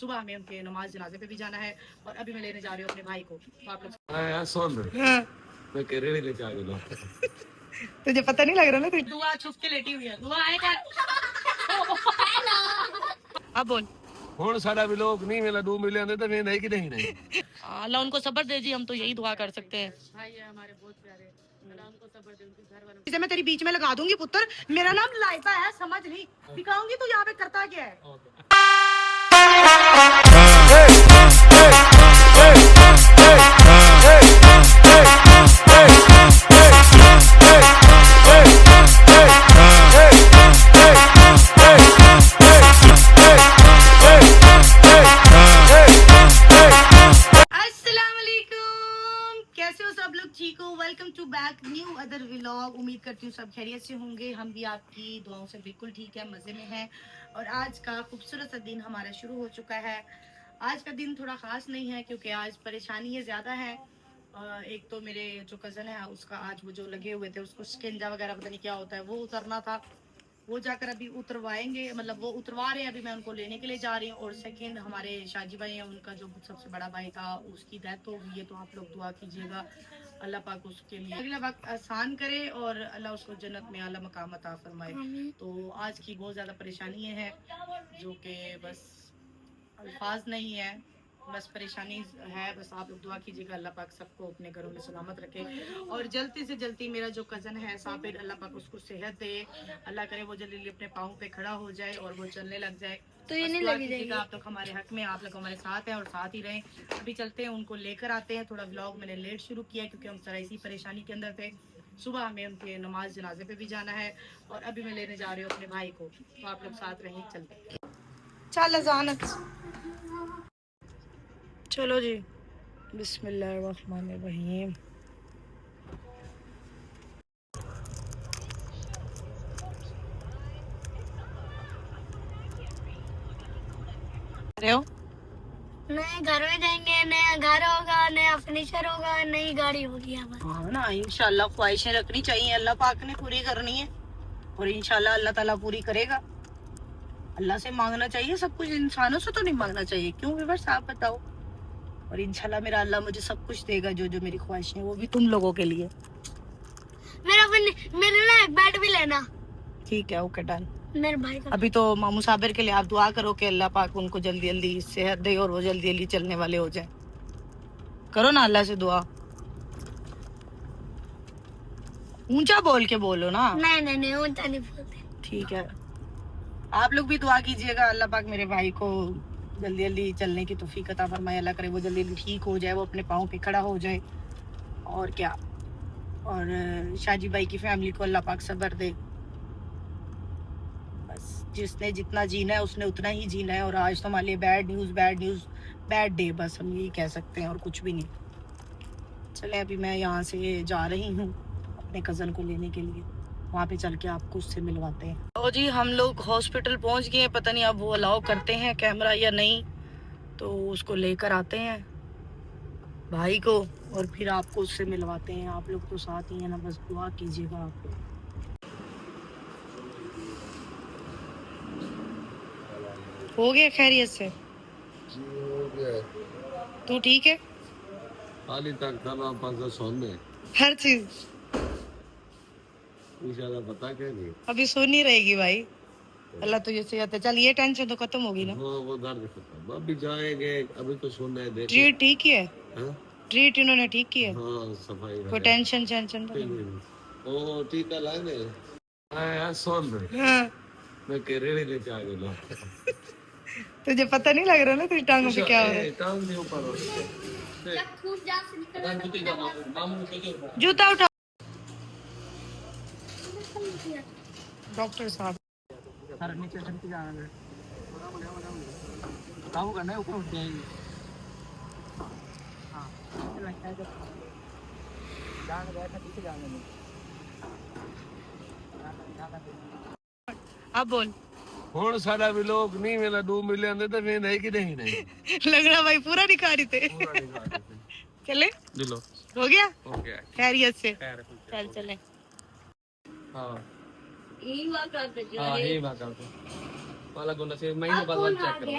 सुबह हमें उनके नमाज जनाजे पे भी जाना है और अभी मैं लेने जा रही हूँ अपने भाई को। तो आप लोग मैं केरल ले जा रहा हूँ। तुझे पता नहीं लग रहा ना, तू दुआ छुप के लेटी हुई है। दुआ आएगा। अब बोल। ਹੁਣ ਸਾਡਾ ਵੀ लोग नहीं मिला 2 मिलियन दे तो मैं नहीं कि नहीं अल्लाह उनको सब्र दे जी, हम तो यही दुआ कर सकते हैं। भाई है हमारे बहुत प्यारे, अल्लाह उनको सब्र दे, उनके घर वालों। इसे मैं तेरी बीच में लगा दूंगी पुत्र, मेरा नाम लाइबा है, समझ नहीं दिखाऊंगी तू यहाँ पे करता क्या है। कैसे हो सब लोग, ठीक हो? Welcome to back new other vlog. उम्मीद करती हूँ सब खैरियत से होंगे। हम भी आपकी दुआओं से बिल्कुल ठीक है, मज़े में हैं। और आज का खूबसूरत सा दिन हमारा शुरू हो चुका है। आज का दिन थोड़ा ख़ास नहीं है क्योंकि आज परेशानी ज़्यादा है। एक तो मेरे जो कज़न है उसका आज वो जो लगे हुए थे उसको स्किंजा वगैरह पता नहीं क्या होता है वो उतरना था, वो जाकर अभी उतरवाएंगे, मतलब वो उतरवा रहे हैं, अभी मैं उनको लेने के लिए जा रही हूँ। और सेकंड हमारे शाजी भाई हैं, उनका जो सबसे बड़ा भाई था उसकी डेथ हो गई है, तो आप लोग दुआ कीजिएगा अल्लाह पाक उसके लिए अगला वक्त आसान करे और अल्लाह उसको जन्नत में आला मकाम अता फरमाए। तो आज की बहुत ज़्यादा परेशानी है जो कि बस अल्फाज नहीं है, बस परेशानी है। बस आप लोग दुआ कीजिएगा अल्लाह पाक सबको अपने घरों में सलामत रखे और जल्दी से जल्दी मेरा जो कज़न है साबिर, अल्लाह पाक उसको सेहत दे, अल्लाह करे वो जल्दी अपने पाँव पे खड़ा हो जाए और वो चलने लग जाए। तो ये नहीं लगी आप लोग हमारे हक में, आप लोग हमारे साथ हैं और साथ ही रहें। अभी चलते हैं, उनको लेकर आते हैं। थोड़ा व्लॉग मैंने लेट शुरू किया क्योंकि हम सारा इसी परेशानी के अंदर थे। सुबह हमें उनके नमाज जनाजे पे भी जाना है और अभी मैं लेने जा रही हूँ अपने भाई को। तो आप लोग साथ रहें, चलते चल अजानत। चलो जी, बिस्मिल्लाहिर्रहमानिर्रहीम। नए घर में जाएंगे, नया घर होगा, नया फर्नीचर होगा, नई गाड़ी होगी। हाँ ना, इंशाल्लाह ख्वाहिशें रखनी चाहिए, अल्लाह पाक ने पूरी करनी है और इंशाल्लाह अल्लाह ताला पूरी करेगा। अल्लाह से मांगना चाहिए सब कुछ, इंसानों से तो नहीं मांगना चाहिए। क्यों व्यूअर्स आप बताओ? और इंशाल्लाह मेरा अल्लाह मुझे सब कुछ देगा, जो जो मेरी ख्वाहिशें हैं वो भी तुम लोगों के लिए। मेरे ना एक बेड भी लेना। ठीक है, ओके डन। मेरे भाई का अभी तो मामू साबिर के लिए आप दुआ करो कि अल्लाह पाक उनको जल्दी जल्दी सेहत दे और वो जल्दी जल्दी चलने वाले हो जाए। करो ना अल्लाह से दुआ, ऊंचा बोल के बोलो ना। नहीं ऊंचा नहीं बोलते। ठीक है, आप लोग भी दुआ कीजिएगा अल्लाह पाक मेरे भाई को जल्दी जल्दी चलने की तौफीक अता फरमाए। अल्लाह करे वो जल्दी जल्दी ठीक हो जाए, वो अपने पाँव पे खड़ा हो जाए। और क्या, और शाजी भाई की फैमिली को अल्लाह पाक सब्र दे। बस जिसने जितना जीना है उसने उतना ही जीना है। और आज तो हमारे लिए बैड न्यूज़ बैड डे, बस हम यही कह सकते हैं और कुछ भी नहीं। चले अभी मैं यहाँ से जा रही हूँ अपने कज़न को लेने के लिए, वहाँ पे चल के आपको उससे मिलवाते हैं। और जी हम लोग हॉस्पिटल पहुँच गए हैं, पता नहीं अब वो अलाउ करते हैं कैमरा या नहीं, तो उसको लेकर आते हैं भाई को और फिर आपको उससे मिलवाते हैं। आप लोग तो साथ ही हैं ना, बस दुआ कीजिएगा आप लोग। हो गया खैरियत से? तू ठीक है? हाली तक तमाम 500 में हर चीज इंशाल्लाह पता क्या नहीं अभी सुनी रहेगी भाई, अल्लाह तुझे सेहत है। चल ये टेंशन तो खत्म होगी ना। हाँ वो दर्द खत्म, अभी जाएंगे, अभी तो सुन रहे देख। ट्रीट ठीक ही है? हाँ? ट्रीट इन्होंने ठीक किया? हाँ सफाई कोई टेंशन टेंशन तो नहीं? ओ टीका लाने आया सुन। हाँ। मैं केरल ले जा रहा हूँ। तुझे पता नहीं लग रहा ना तुझे टांगों पे क्या हो रहा है? टांग नहीं ऊपर हो जूता उठा। डॉक्टर साहब सर नीचे नीचे जाना है, काबू करना है, ऊपर उठ जाएंगे। हाँ लगता है जान गया था, पीछे जाने में। अब बोल। ਹੁਣ ਸਾਡਾ ਵੀ ਲੋਕ नहीं मिला 2 मिलियन दे तो मैं नहीं कि नहीं लग रहा भाई पूरा दिखा रही थे। चले दिलो हो गया खैरियत से? चल चले। हाँ यही बात करते हाँ यही बात करते वाला गुना से महीने बाद चेक करो।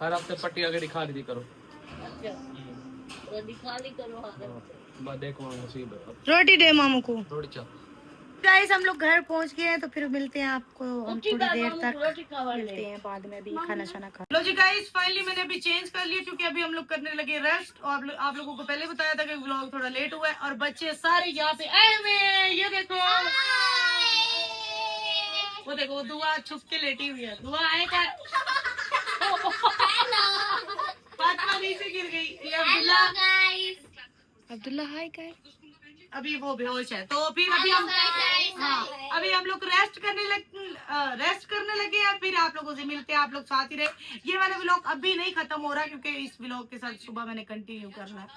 हर हफ्ते पट्टी आगे दिखा दी करो। बस देखो मुसीबत रोटी दे मामू को। थोड़ी चा गाइस हम लोग घर पहुंच गए हैं, तो फिर मिलते हैं आपको हम थोड़ी देर तक मिलते हैं बाद में। अभी खाना शाना खा लो जी गाइस, फाइनली मैंने अभी चेंज कर लिया क्योंकि अभी हम लोग करने लगे रेस्ट। और आप लोगों को पहले बताया था कि व्लॉग थोड़ा लेट हुआ है और बच्चे सारे यहाँ पे आए हुए हैं। ये देखो, वो देखो, वो दुआ छुप के लेटी हुई है। दुआ आएगा। फातिमा नीचे गिर गई। ये अब्दुल्ला, अब्दुल्ला हाय गाइस। अभी वो बेहोश है, तो फिर अभी हम अभी हम लोग रेस्ट करने लगे हैं। फिर आप लोगों से मिलते हैं, आप लोग साथ ही रहे। ये वाला व्लॉग अभी नहीं खत्म हो रहा क्योंकि इस व्लॉग के साथ सुबह मैंने कंटिन्यू करना है।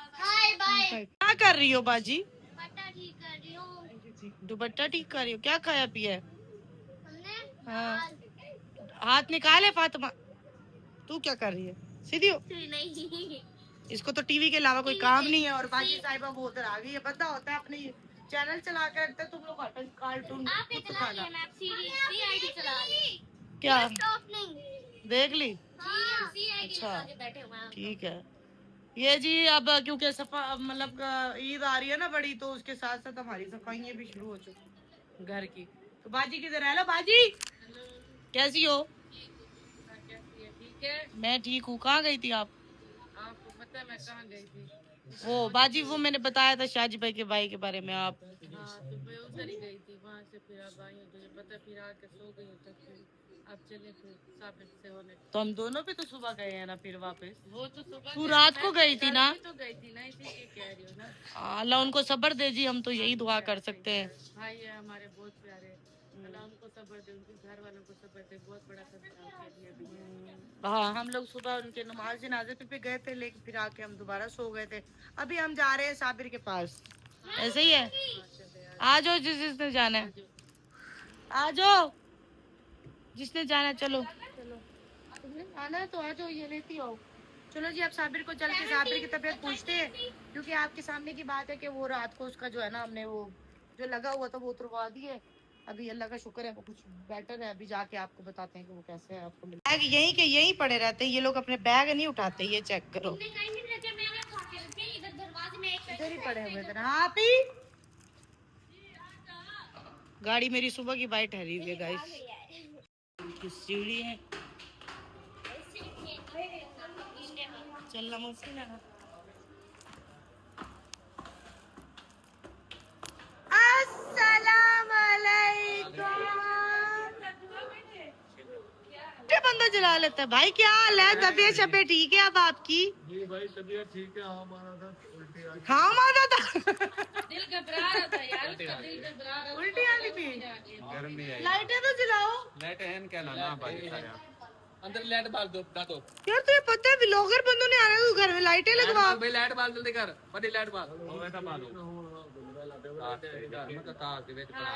क्या कर रही हो बाजी? दुपट्टा ठीक कर रही हो? क्या खाया पिया है? हाँ, हाथ निकाले फातिमा। तू क्या कर रही है? सीधी हो। इसको तो टीवी के अलावा कोई काम नहीं है। और बाजी साहिबा वो उधर आ गई है। बंदा होता है अपनी चैनल चला कर रखता है, तुम लोग कार्टून क्या देख ली? अच्छा ठीक है। ये जी अब क्योंकि मतलब ईद आ रही है ना बड़ी, तो उसके साथ साथ हमारी सफाइयाँ भी शुरू हो चुकी घर की। तो बाजी किधर है? हेलो बाजी, कैसी हो? मैं ठीक हूँ। कहाँ गई थी आप? आपको पता है मैं कहाँ गई थी? वो बाजी, वो मैंने बताया था शाहजी भाई के भाई के बारे में। आप हाँ, तो मैं उधर ही गई थी। वहाँ से फिर अब आई हूँ, तुझे पता, फिर आके सो गई हूँ। तब फिर अब चले फिर साबित से होने। तो हम दोनों भी तो सुबह गए हैं ना फिर वापस। वो तो सुबह तू रात को गई थी ना? तो गई थी ना, इसीलिए कह रही हूँ ना। अल्लाह उनको सब्र दे जी, हम तो यही दुआ कर सकते हैं। भाई है हमारे बहुत प्यारे, अल्लाह उनको सब्र दे, उनके घर वालों को सब्र दे। बहुत बड़ा सब्र उनके लिए भी है। हाँ, हम लोग सुबह उनके नमाज जनाजे पे गए थे, लेकिन फिर आके हम दोबारा सो गए थे। अभी हम जा रहे हैं साबिर के पास। ऐसे ही है, आ जाओ जिसने जाना है, आ जाओ जिसने जाना है। चलो तुमने आना है तो आ जाओ, ये लेती हो। चलो जी, अब साबिर को चल के साबिर की तबीयत पूछते हैं, क्योंकि आपके सामने की बात है कि वो रात को उसका जो है ना, हमने वो जो लगा हुआ था वो उतरवा दिए। अभी अल्लाह का शुक्र है वो कुछ बेटर है। अभी जाके आपको बताते हैं कि वो कैसे है। आपको बैग यहीं के यहीं पड़े रहते हैं ये लोग, अपने बैग नहीं उठाते। ये चेक करो, इधर ही पड़े हुए थे। हाँ आप ही, गाड़ी मेरी सुबह की बाइक ठहरी हुई है गाइस। सीढ़ी है, चलना मुश्किल है। अस्सलाम वालेकुम। क्या बंदा जला लेता है भाई? क्या हाल है? तबीयत शबीयत ठीक है अब आपकी? जी भाई तबीयत ठीक है। हाँ मारा था उल्टी आ हाँ मारा था। दिल घबरा रहा था यार, उसका दिल घबरा रहा था। उल्टी आ रही थी। गर्मी आई। लाइटें तो जलाओ लाइट है क्या ना भाई सारे अंदर लाइट बाल दो ना तो यार। तुझे पता है व्लॉगर बंदों ने आना, तू घर में लाइटें लगवा। भाई लाइट बाल जल्दी कर, बड़ी लाइट बाल होवे था बाल मतलब का के वेट पड़ा।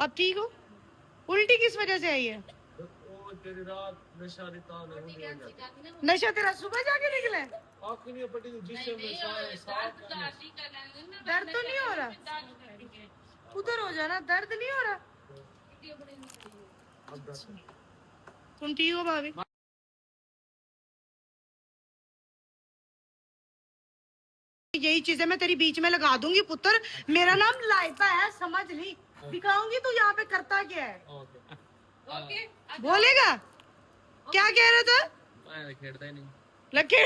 अब ठीक हो? उल्टी किस वजह से आई है? ओ तेरी रात नशा रिता ने हो गया। नशा तेरा सुबह जाके निकला है? आपकी नहीं पड़ी जिससे मैं साथ दर्द तो नहीं हो रहा? उधर हो जाना, दर्द नहीं हो रहा? तुम ठीक हो भाभी? यही चीजें मैं तेरी बीच में लगा दूंगी पुत्र। मेरा नाम लाइबा है, समझ ली। दिखाऊंगी तू यहाँ पे करता क्या है। बोलेगा क्या कह रहा था? मैं खेलता ही नहीं लगे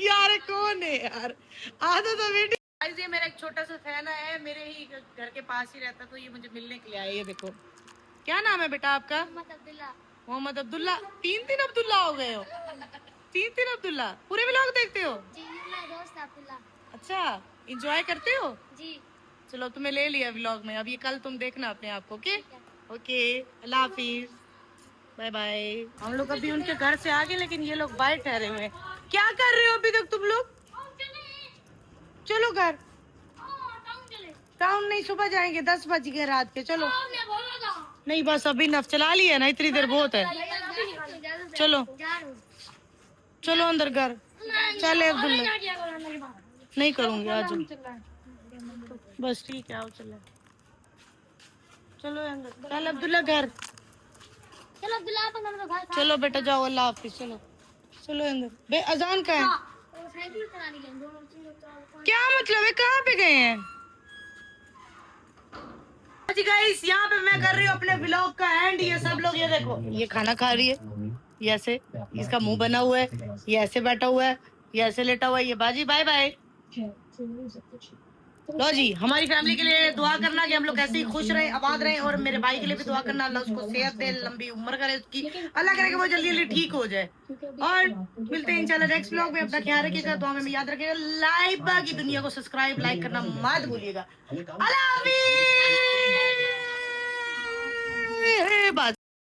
यार। कौन है यार? आधा तो बेटी। ये मेरा एक छोटा सा फैन है, मेरे ही घर के पास ही रहता, तो ये मुझे मिलने के लिए आया। ये देखो, क्या नाम है बेटा आपका? मोहम्मद अब्दुल्ला। तीन अब्दुल्ला हो गए हो। तीन अब्दुल्ला। पूरे व्लॉग देखते हो? अच्छा, एंजॉय करते हो? जी। चलो तुम्हें ले लिया व्लॉग में। अब ये कल तुम देखना अपने आप को। ओके ओके, अल्लाह हाफिज, बाय बाय। हम लोग अभी उनके घर से आ गए, लेकिन ये लोग बाहर ठहरे हुए हैं। क्या कर रहे हो अभी तक तुम लोग? चलो घर। टाउन नहीं, सुबह जाएंगे, 10 बज गए रात के। चलो नहीं, बस अभी नफ चला लिया ना, इतनी देर बहुत है। चलो चलो अंदर घर। चले अब्दुल्ला, नहीं करूंगी आज। बस ठीक है, आओ चलो। चलो अंदर, चल अब्दुल्ला घर। चलो बिला तो हम लोग घर चलो बेटा जाओ, अल्लाह हाफिज। चलो चलो अंदर। बे अजान का है, साइकिल चलाने गए दोनों चीज़ तो क्या मतलब है, कहाँ पे गए हैं? जी गाइस, यहाँ पे मैं कर रही हूँ अपने व्लॉग का एंड। ये सब लोग ये देखो, ये खाना खा रही है, ये ऐसे, इसका मुंह बना हुआ है, ये ऐसे बैठा हुआ है, ये ऐसे लेटा हुआ है। ये बाजी बाय बाय। लो जी, हमारी फैमिली के लिए दुआ करना कि हम लोग ऐसे ही खुश रहें, आबाद रहें, और मेरे भाई के लिए भी दुआ करना, अल्लाह उसको सेहत दे, लंबी उम्र करे उसकी, अल्लाह करे कि वो जल्दी जल्दी ठीक हो जाए। और मिलते हैं इंशाल्लाह नेक्स्ट व्लॉग में। अपना ख्याल रखिएगा, दुआ में याद रखिएगा, लाइव की दुनिया को सब्सक्राइब लाइक करना मत भूलिएगा। अल्लाह हाफिज़।